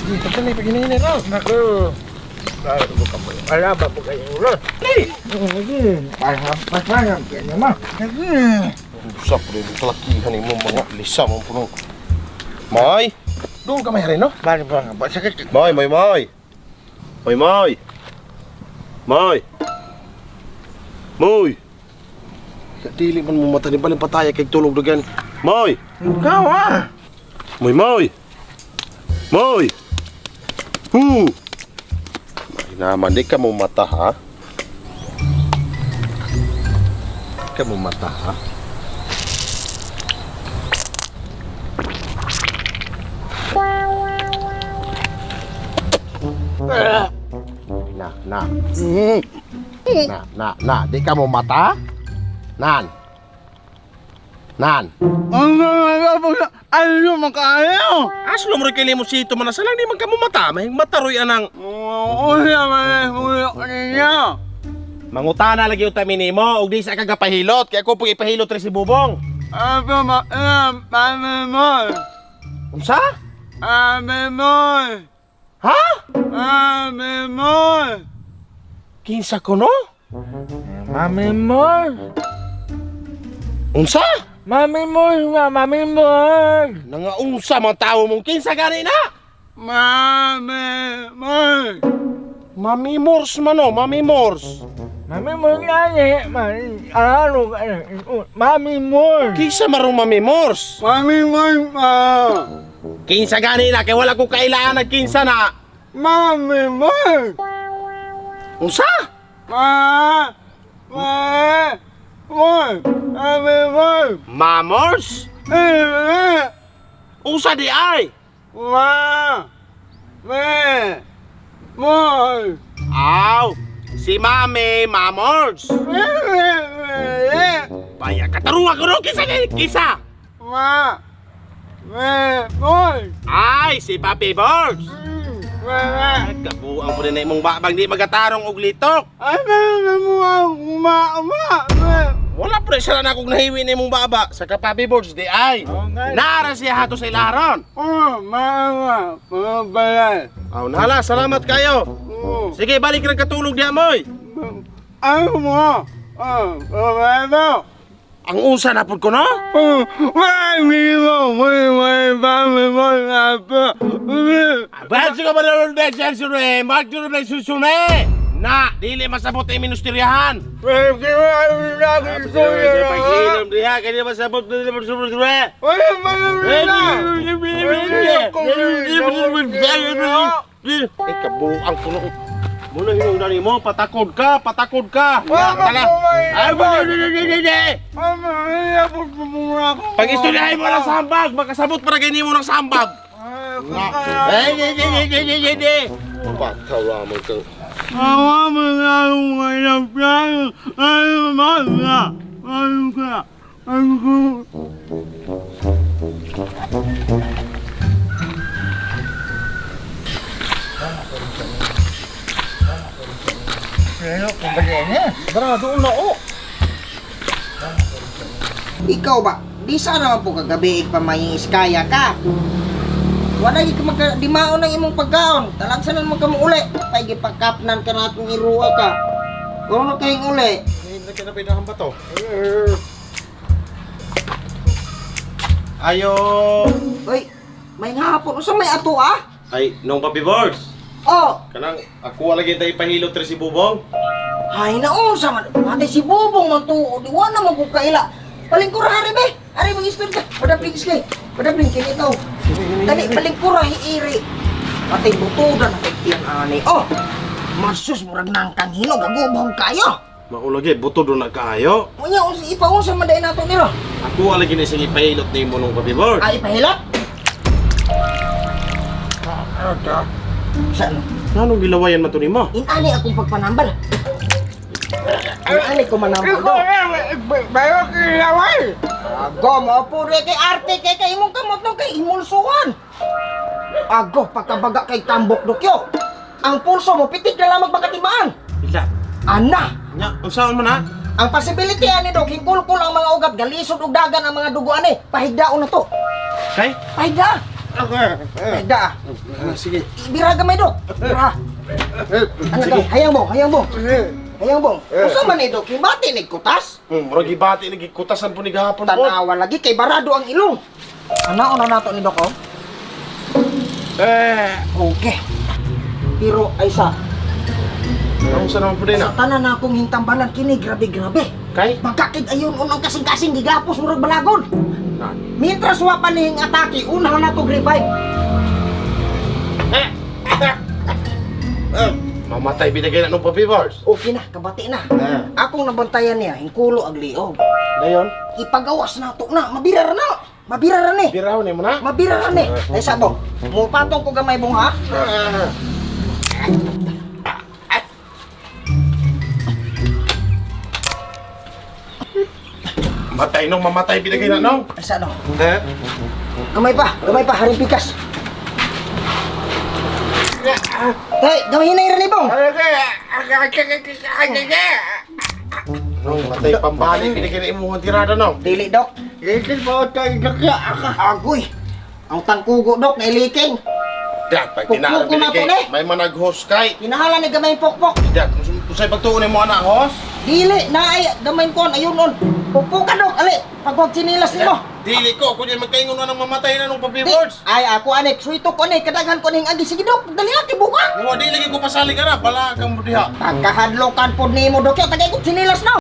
Sige, pagka na paginahin raw. Naku. Wala ba po kayong ulo? Sige. Pasang yan naman. Usap rin yung kalakihan yung mga lisa mong punong. May! Doon ka may harin, no? Bari ba nga ba? Sakit. May! Moy! Dili man mo mata ni baling pataya kay tulog dagan. Moy! Ikaw ah! Moy! Hu! May naman, di ka mo mata, ha? Di ka mo mata, ha? Na. Di ka mo mata? Nan. Ano yung makayo? Aslo mo rin kayo mo sito man asalang di magkamumata. May mataroy anang. Oo naman ulo ninyo. Mangutana lagi utami nimo ug di sa kagapahilot kay ako po ipahilot rin si Bubong. Ano mamemol? Unsa? Mamemol. Ha? Mamemol. Kinsa ko no? Mamemol. Unsa? Mamemol. Nangaunsa mga tao mong kinsa gani na? Mamemol. Mami Mors mano, Mami Mors. Mamemol gani. Ano? Mamemol. Kinsa marong Mami Mors? Mamemol ma. Kinsa gani na kay wala ko kailangan ng kinsa na. Mamemol. Unsa? Mamors? Unsa di ay? Aw, si Mami Mamors. Baya kataruwa ko ro kisa. Ay, si Papi Bors. Kabuang po na imong babang di magatarong og litok. Wala pre sila na kong nahiwi na imong baba sa Papi Bors di ay. Naara siya hato sa ilaron. Aw, nala, salamat kayo. Sige, balik ra katulog diha moy. Ang usa na pud ko no? Ba't ka ba na rin susunod? Magduro na susunod! Na, dili masabot ay ministeriyahan! Pag-inom diha, kaya masabot na susunod! Kabuang ko nung... Muna hinundan mo, patakod ka! Tala! Ay, pag-istoryahin mo ng sambag, makasabot para ganyan mo ng sambag! Pataw lamang kang... Ikaw ba? Di sana po kagabi ipamayin iskaya ka. Wala ka magdimaon ng imong pagkaon. Talagsanan mo ka mo uli. Pay gipakapnan ka na atong iruwa ka. Kung ano kayong uli? Hindi ka na pinahamba to. Ayo! Uy, may hapon. Usa may ato ah? Ay, nung Papi Bors! Oh! Kanang ako lagi tayo ipahilot rin si Bubong. Hay na unsa man. Pati si Bubong man tuo. Di wala man ko kaila. Palingkura hari be. Hari mong istorya. Padapling kay. Padapling kini ikaw. Dali palingkura hiiri. Pati butudan na kay tiyang ani. Oh! Masus murag nangkang hinog agubong kayo. Maulagi, buto doon na kaayo. Munya unsa ipaunsa man dai nato nilo. Ako lagi na sige ipahilot ni mo nung Papi Bors. Ay pahilot. Saan? Anong gilawayan man to ni mo? Inani akong pagpanambal. Inani ko manambal do. Bayo kilaway. Ago mo po kay arte kay imong kamot no kay imulsuhan. Ago pagkabaga kay tambok dokyo. Ang pulso mo pitik na lang magmakatimaan. Ila. Ana. Nya, unsaon man ha? Ang possibility ani dok hingkulkul ang mga ugat galisod ug dagan ang mga dugo ani. Pahigdaon na to. Kay? Pahigda. Da. Sige. Bira gamay dok. Bira. Ano ka? Hayang bong, hayang bong. Hayang bong. Usa man ni dok, hibati ni kutas. Murag gibati ni kutasan po ni gahapon po. Tanawa lagi kay barado ang ilong. Ano nato ni dok oh? Okay. Pero ay sa Ang sa naman po din sa tanan na akong hintambalan kini grabe-grabe. Kay? Magkakit ayon unang kasing-kasing gigapos murag balagon. Nan. Mientras wa pa ning atake, una na to revive. Mamatay binagay na nung papibars. Okay na, kabati na. Akong nabantayan niya, hingkulo ag liog. Dayon, Ipagawas na to na, mabira na. Mabira na ni. biraw ni mo na. Mabira na ni. Ay sabong, mo patong ko gamay bong ha. Matay nung mamatay binagay na nung. Ay sa ano? Gamay pa, haring pikas. Hey, gamay na rin ibong. Nung matay pambalik binagay na imuhang tirada nung. Dili dok. Agoy. Ang tangkugo dok na iliking. Dak, pag Pukpuk tinaalam ko na to, binagay, eh. may manag-host kay. Kinahala ni gamay pokpok. Dak, kusay pagtuunin mo anak host. Dili na ay gamay ko ayun on. Pupuka dok, ali. Pagwag sinilas nimo. Dili ko, kung yan magkaingon na nang mamatay na nung Di, papibars. ay ako anik, suito ko ni kadaghan ko ning agi sige dok. Dali ati buka. Nga, di lagi ko pasali ka na, pala kang budiha. Pagkahadlokan pod nimo dok, yo tagay ko sinilas na.